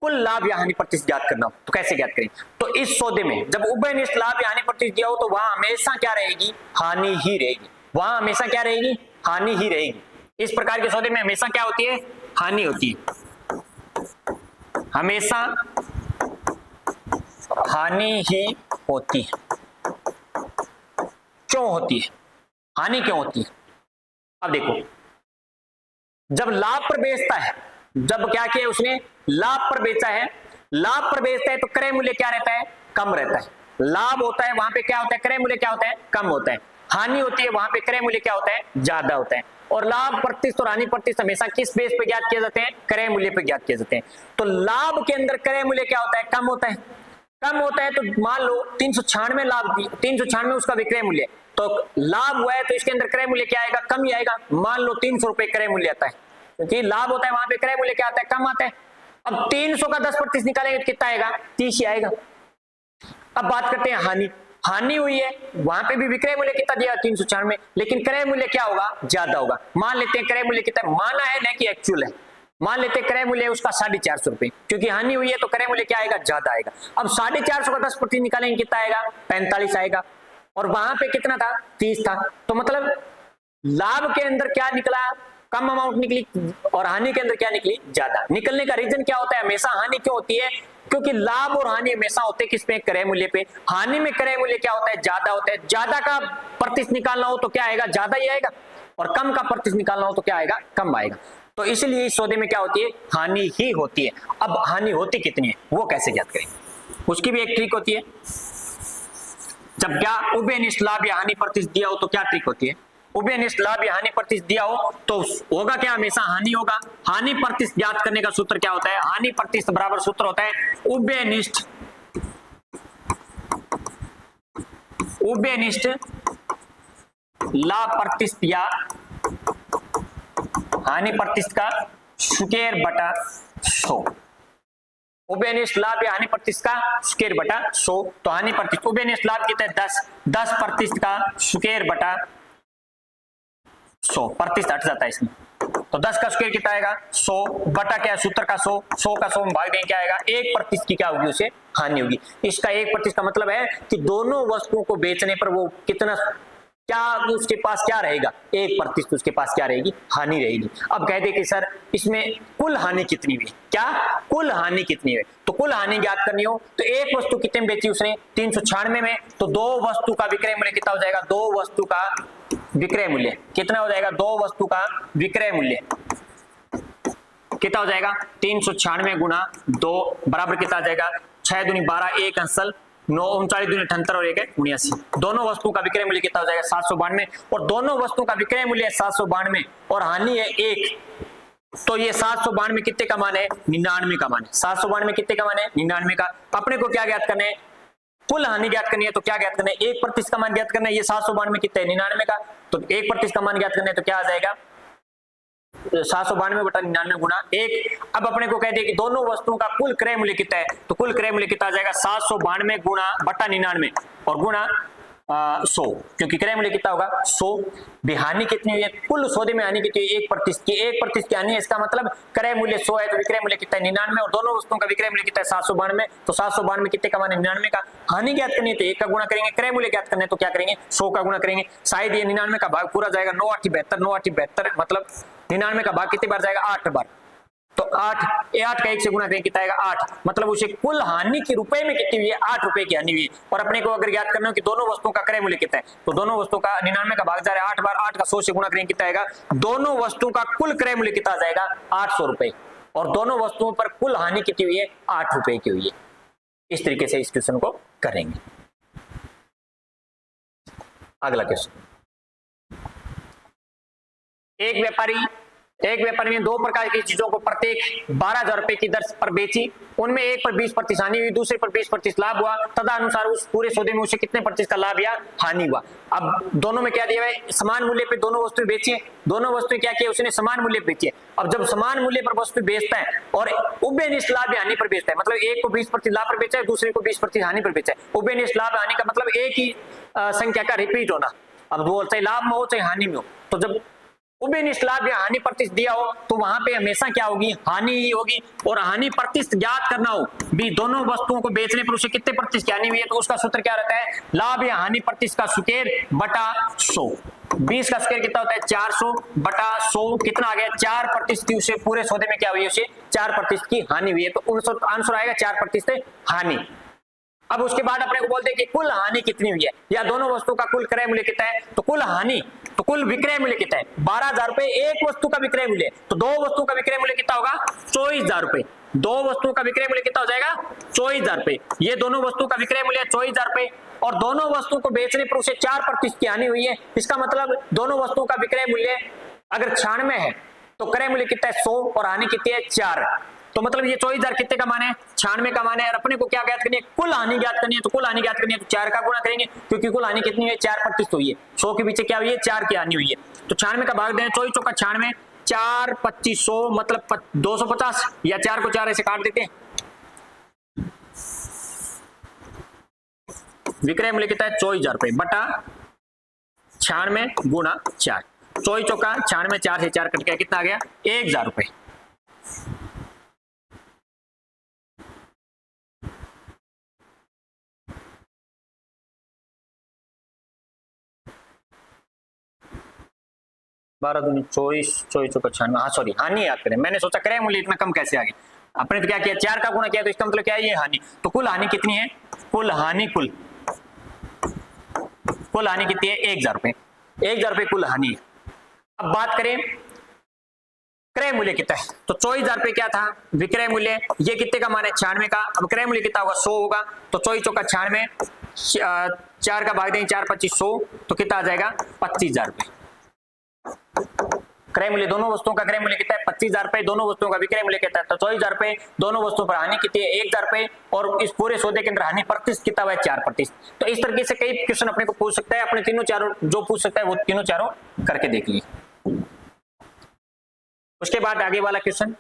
कुल लाभ या हानि प्रतिशत ज्ञात करना हो तो कैसे ज्ञात करें। तो इस सौदे में जब उभयनिष्ठ लाभ या हानि प्रतिशत दिया हो तो वहां हमेशा क्या रहेगी, हानि ही रहेगी, वहां हमेशा क्या रहेगी, हानि ही रहेगी। इस प्रकार के सौदे में हमेशा क्या होती है, हानि होती है, हमेशा हानि ही होती है। क्यों होती है, हानि क्यों होती है। अब देखो, जब लाभ पर बेचता है, जब क्या किया उसने लाभ पर बेचा है, लाभ पर बेचता है तो क्रय मूल्य क्या रहता है, कम रहता है। लाभ होता है वहां पे क्या होता है, क्रय मूल्य क्या होता है, कम होता है। हानि होती है वहां पे क्रय मूल्य क्या होता है, ज्यादा होता है। और लाभ प्रतिशत और हानि प्रतिशत हमेशा किस बेस पे ज्ञात किए जाते हैं, क्रय मूल्य पे ज्ञात किए जाते हैं। तो लाभ के अंदर क्रय मूल्य क्या होता है, कम होता है। कम होता है तो मान लो 396 लाभ, 396 उसका विक्रय मूल्य, तो लाभ हुआ है तो इसके अंदर क्रय मूल्य क्या आएगा, कम ही आएगा। मान लो 300 रुपए क्रय मूल्य आता है, क्योंकि लाभ होता है वहां पे क्रय मूल्य क्या आता है, कम आता है। अब 300 का 10% निकालेंगे तो कितना आएगा, 30 ही आएगा। अब बात करते हैं हानि। हानि हुई है, वहां पे भी विक्रय मूल्य कितना दिया 396, लेकिन क्रय मूल्य क्या होगा, ज्यादा होगा। मान लेते हैं क्रय मूल्य कितना माना है ना कि एक्चुअल है, मान लेते हैं क्रय मूल्य उसका 450 रुपए, क्योंकि हानि हुई है तो क्रय मूल्य क्या आएगा, ज्यादा आएगा। अब 450 का 10% निकालेंगे कितना आएगा, 45 आएगा। और वहां पे कितना था, 30 था। तो मतलब लाभ के अंदर क्या निकला, कम अमाउंट निकली, और हानि के अंदर क्या निकली, ज्यादा। निकलने का रीजन क्या होता है, हमेशा हानि क्यों होती है, क्योंकि लाभ और हानि हमेशा होते हैं किसमें, क्रय मूल्य पे। हानि में क्रय मूल्य क्या होता है, ज्यादा होता है। ज्यादा का प्रतिशत निकालना हो तो क्या आएगा, ज्यादा ही आएगा, और कम का प्रतिशत निकालना हो तो क्या आएगा, कम आएगा। तो इसलिए इस सौदे में क्या होती है, हानि ही होती है। अब हानि होती कितनी है वो कैसे ज्ञात करें, उसकी भी एक ट्रिक होती है। जब क्या उभयनिष्ठ लाभ या हानि प्रतिशत दिया हो तो क्या ट्रिक होती है, उभयनिष्ठ लाभ या हानि प्रतिशत दिया हो तो होगा क्या, हमेशा हानि होगा। हानि प्रतिशत ज्ञात करने का सूत्र क्या होता है, हानि प्रतिशत बराबर सूत्र होता है उभयनिष्ठ लाभ प्रतिशत या हानि प्रतिशत का स्क्वायर बटा 100। उभयनिष्ठ लाभ या हानि प्रतिशत का स्क्वायर बटा 100। तो हानि प्रतिशत उभयनिष्ठ लाभ कितना है 10 प्रतिशत का स्क्वायर बटा 100, प्रतिशत हट जाता है इसमें, तो 10 का स्क्वायर कितना आएगा 100 बटा क्या सूत्र का 100 का 100 में भाग दें क्या आएगा, 1% की क्या होगी उसे हानि होगी। इसका 1% का मतलब है कि दोनों वस्तुओं को बेचने पर वो कितना, क्या उसके पास क्या रहेगा, 1% उसके पास क्या रहेगी, हानि रहेगी। अब कहते कि सर इसमें कुल हानि कितनी हुई, क्या कुल हानि कितनी है, तो कुल हानि ज्ञात करनी हो तो एक वस्तु कितने में बेची उसने 396 में, तो दो वस्तु का विक्रय मूल्य कितना हो जाएगा, दो वस्तु का विक्रय मूल्य कितना हो जाएगा, दो वस्तु का विक्रय मूल्य कितना हो जाएगा 396 गुना 2 बराबर कितना आ जाएगा 6 दूनी 12, 1 अंसल 9, 39 दूनी 78 और 1 है 79। दोनों वस्तुओं का विक्रय मूल्य कितना हो जाएगा 792, और दोनों वस्तुओं का विक्रय मूल्य है 792 और हानि है 1, तो ये 792 कितने का मान है, 99 का मान है। 792 कितने का मान है, 99 का। अपने को क्या ज्ञात करना है, कुल हानि ज्ञात करनी है, तो क्या ज्ञात करना है 1% का मान ज्ञात करना है। ये 792 कितने है 99 का, तो 1% का मान ज्ञात करना है, तो क्या आ जाएगा 792 बटा 99 गुना 1। अब अपने को कहते हैं कि दोनों वस्तुओं का कुल क्रय मूल्य कितना है, तो कुल क्रय मूल्य कितना आ जाएगा 792 गुना बटा 99 और गुना 100, क्योंकि क्रय मूल्य कितना होगा 100। हानि कितनी हुई है, कुल सौदे में हानि कितनी हुई 1% की, 1% की हानि है, इसका मतलब क्रय मूल्य 100 है तो विक्रय मूल्य कितना है 99 और दोनों वस्तुओं का विक्रय मूल्य कितना है 792, तो 792 कितने का मान है 99 का। हानि ज्ञात करनी है तो 1 का गुणा करेंगे, क्रय मूल्य ज्ञात करना है तो क्या करेंगे 100 का गुणा करेंगे। शायद ये 99 का भाग पूरा जाएगा 9 8 72, 9 8 72 मतलब 99 का भाग कितनी बार जाएगा 8 बार, तो 8 का 1 से गुणा करें कितना आएगा 8, मतलब उसे कुल हानि की रुपए में कितनी हुई है 8 रुपए की हानि हुई है। और अपने को अगर याद करना हो कि दोनों वस्तुओं का क्रय मूल्य कितना है, तो दोनों वस्तुओं का 99 का भाग जा रहा है 8 बार, 8 का 100 से गुणा करें कितना आएगा, दोनों वस्तुओं का कुल क्रय मूल्य कितना जाएगा 800 रुपए, और दोनों वस्तुओं पर कुल हानि कितनी हुई है 8 रुपए की हुई है। इस तरीके से इस क्वेश्चन को करेंगे। अगला क्वेश्चन, एक व्यापारी ने दो प्रकार की चीजों को प्रत्येक 12,000 रुपए की दर पर बेची, उनमें एक पर 20% हानि हुई, दूसरे पर 20% लाभ हुआ, तदनुसार उस पूरे सौदे में उसे कितने प्रतिशत का लाभ या हानि हुआ। अब दोनों में क्या दिया है, समान मूल्य पे दोनों वस्तुएं बेची है, दोनों वस्तुएं क्या किया उसने समान मूल्य पे बेची है। अब जब समान मूल्य पर वस्तु बेचता है और उभयनिष्ठ लाभ या हानि पर बेचता है, मतलब एक को 20% लाभ पर बेचा है, दूसरे को 20% हानि पर बेचा है। उभयनिष्ठ लाभ हानि का मतलब एक ही संख्या का रिपीट होना, अब वो चाहे लाभ में हो चाहे हानि में हो, तो जब उभयनिष्ठ लाभ या हानि प्रतिशत दिया हो तो वहां पे हमेशा क्या होगी हानि ही होगी। और हानि प्रतिशत ज्ञात करना हो भी दोनों वस्तुओं को बेचने पर उसे कितने प्रतिशत की हानि हुई है, तो उसका सूत्र क्या रहता है, लाभ या हानि प्रतिशत का स्क्वायर बटा 100। 20 का स्क्वायर कितना होता है 400 बटा 100 कितना आ गया 4% की उसे पूरे सौदे में क्या हुई है, उसे 4% की हानि हुई है, तो आंसर आएगा 4% हानि। अब उसके बाद अपने को बोलते हैं कि कुल हानि कितनी हुई है, या दोनों वस्तुओं का कुल क्रय मूल्य कितना है, तो कुल हानि तो कुल विक्रय मूल्य कितना है 12,000 रुपए एक वस्तु का विक्रय मूल्य, तो दो वस्तुओं का विक्रय मूल्य कितना होगा 24,000 रुपए, दो वस्तुओं का विक्रय मूल्य कितना हो जाएगा 24,000 रुपए। ये दोनों वस्तुओं का विक्रय मूल्य 24,000 रुपए और दोनों वस्तुओं को बेचने पर उसे 4% की हानि हुई है। इसका मतलब दोनों वस्तुओं का विक्रय मूल्य अगर 96 है तो क्रय मूल्य कितना है 100 और हानि कितनी है 4, तो मतलब ये 24,000 कितने का मान है 96 का मान है। और अपने को क्या ज्ञात करनी है, कुल हानि ज्ञात करनी है, तो कुल हानि ज्ञात करनी है तो 4 का गुणा करेंगे, क्योंकि कुल हानि कितनी है 4% हुई है, 100 के पीछे क्या हुई है 4 की हानि हुई है, तो 96 का भाग दें 24 चौका 96 4 2500 मतलब 250, या 4 को 4 ऐसे काट देते हैं, विक्रय मूल्य कितना है 24,000 रुपए बटा 96 गुणा 4, 24 चौका 96 4 से 4 कट गया कितना आ गया 1,000 रुपए। बारह दूनी 24 24 चौका 96, हाँ सॉरी हानि याद करें, मैंने सोचा क्रय मूल्य इतना कम कैसे आ गया, अपने तो क्या किया 4 का गुणा किया, तो इसका मतलब क्या है ये हानि, तो कुल हानि कितनी है, कुल हानि कितनी है 1,000 रुपए, 1,000 रुपए कुल हानि है। अब बात करें क्रय क्रय मूल्य कितना है, तो 24,000 रुपये क्या था विक्रय मूल्य, ये कितने का मान है 96 का, अब क्रय मूल्य कितना होगा 100 होगा, तो 24 चौका 96, 4 का भाग देंगे 4 25 100, तो कितना आ जाएगा 25,000 रुपये। क्रय मूल्य दोनों वस्तुओं का क्रय मूल्य कितना है 25,000 रुपए, दोनों वस्तुओं का विक्रय मूल्य कितना है तो 24,000 रुपए, दोनों वस्तुओं पर हानि कितनी है 1,000 रुपए, और इस पूरे सौदे के अंदर हानि प्रतिशत कितना हुआ है 4%। तो इस तरीके से कई क्वेश्चन अपने को पूछ सकता है, अपने तीनों चारों जो पूछ सकता है वो तीनों चारों करके देख लीजिए। उसके बाद आगे वाला क्वेश्चन,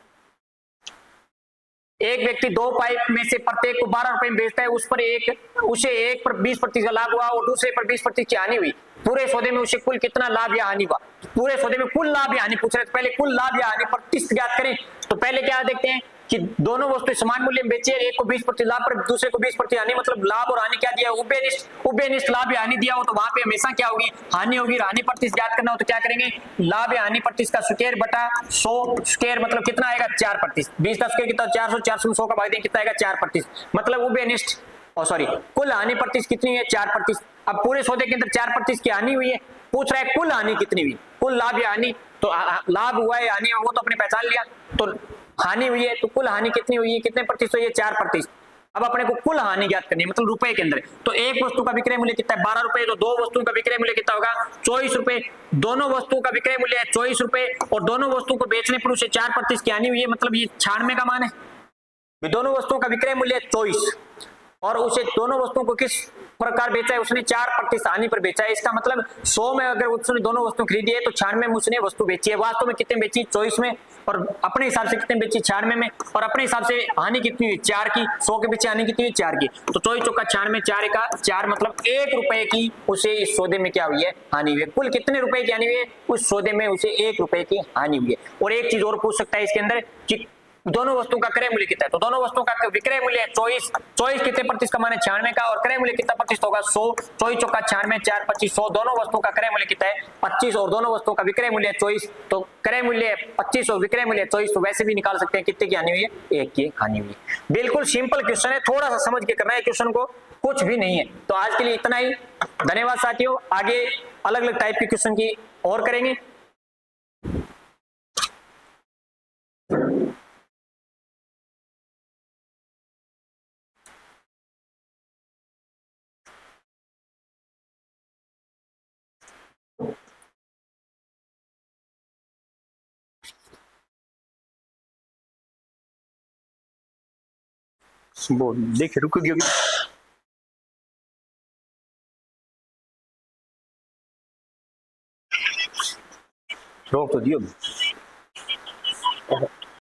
एक व्यक्ति 2 पाइप में से प्रत्येक को 12 रुपए में बेचता है, उसे एक पर 20% का लाभ हुआ और दूसरे पर 20% की हानि हुई, पूरे सौदे में उसे कुल कितना लाभ या हानि हुआ, पूरे सौदे में कुल लाभ या हानि पूछ रहे हैं, तो पहले कुल लाभ या हानि प्रतिशत ज्ञात करें। तो पहले क्या देखते हैं कि दोनों वस्तु समान मूल्य में बेची है, एक को 20% लाभ पर दूसरे को 20% हानि, मतलब लाभ और हानि क्या दिया उभयनिष्ठ लाभ या हानि दिया हो तो वहां पे हमेशा क्या होगी हानि होगी। हानि प्रतिशत ज्ञात करना हो तो क्या करेंगे, लाभ या हानि प्रतिशत का स्क्वायर बटा 100, स्क्वायर मतलब कितना आएगा 4%, 20 का स्क्वायर कितना 400, 400 100 का भाग देंगे कितना आएगा 4%, मतलब उभयनिष्ठ सॉरी कुल हानि प्रतिशत कितनी है 4%। अब पूरे सौदे के अंदर 4% की हानि हुई है, पूछ रहा है कुल हानि कितनी हुई, कुल लाभ या हानि, तो लाभ हुआ है हानि वो तो अपने पहचान लिया, तो हानि हुई है तो कुल हानि कितनी हुई है, कितने प्रतिशत हुई है 4%। अब अपने को कुल हानि ज्ञात करनी है मतलब रुपए के अंदर, तो एक वस्तु का विक्रय मूल्य कितना है 12 रुपए, तो दो वस्तुओं का विक्रय मूल्य कितना होगा 24 रुपए, दोनों वस्तुओं का विक्रय मूल्य है 24 रुपए और दोनों वस्तुओं को बेचने पर उसे 4% की हानि हुई है, मतलब ये 96 का मान है। दोनों वस्तुओं का विक्रय मूल्य 24 और उसे दोनों वस्तुओं को किस प्रकार बेचा है, उसने 4% हानि पर बेचा है, इसका मतलब 100 में अगर उसने दोनों वस्तु खरीदी है तो 96 में उसने वस्तु बेची है, वास्तव में कितने बेची 24 में, और अपने हिसाब से कितने बेची 96 में, और अपने हिसाब से हानि कितनी हुई 4 की, 100 के पीछे हानि कितनी हुई 4 की, तो 24 चौका 96 4 का 4 मतलब 1 रुपए की उसे इस सौदे में क्या हुई है हानि हुई है। कुल कितने रुपए की हानि हुई है, उस सौदे में उसे 1 रुपए की हानि हुई है। और एक चीज और पूछ सकता है इसके अंदर कि दोनों वस्तुओं का क्रय मूल्य कितना है, तो दोनों वस्तुओं का विक्रय मूल्य है 24 कितने प्रतिशत का मान है 96 का, और क्रय मूल्य कितना प्रतिशत होगा 100, 24 चौका 96 4 25 100, दोनों वस्तुओं का क्रय मूल्य कितना है 25 और दोनों वस्तुओं का विक्रय मूल्य है 24, तो क्रय मूल्य 25 और विक्रय मूल्य 24, तो वैसे भी निकाल सकते हैं कितने की हानि हुई है 1 की हानि हुई है। बिल्कुल सिंपल क्वेश्चन है, थोड़ा सा समझ के करना है क्वेश्चन को, कुछ भी नहीं है। तो आज के लिए इतना ही, धन्यवाद साथियों, आगे अलग अलग टाइप के क्वेश्चन की और करेंगे। देखिए रुक गया, रोक तो दियो।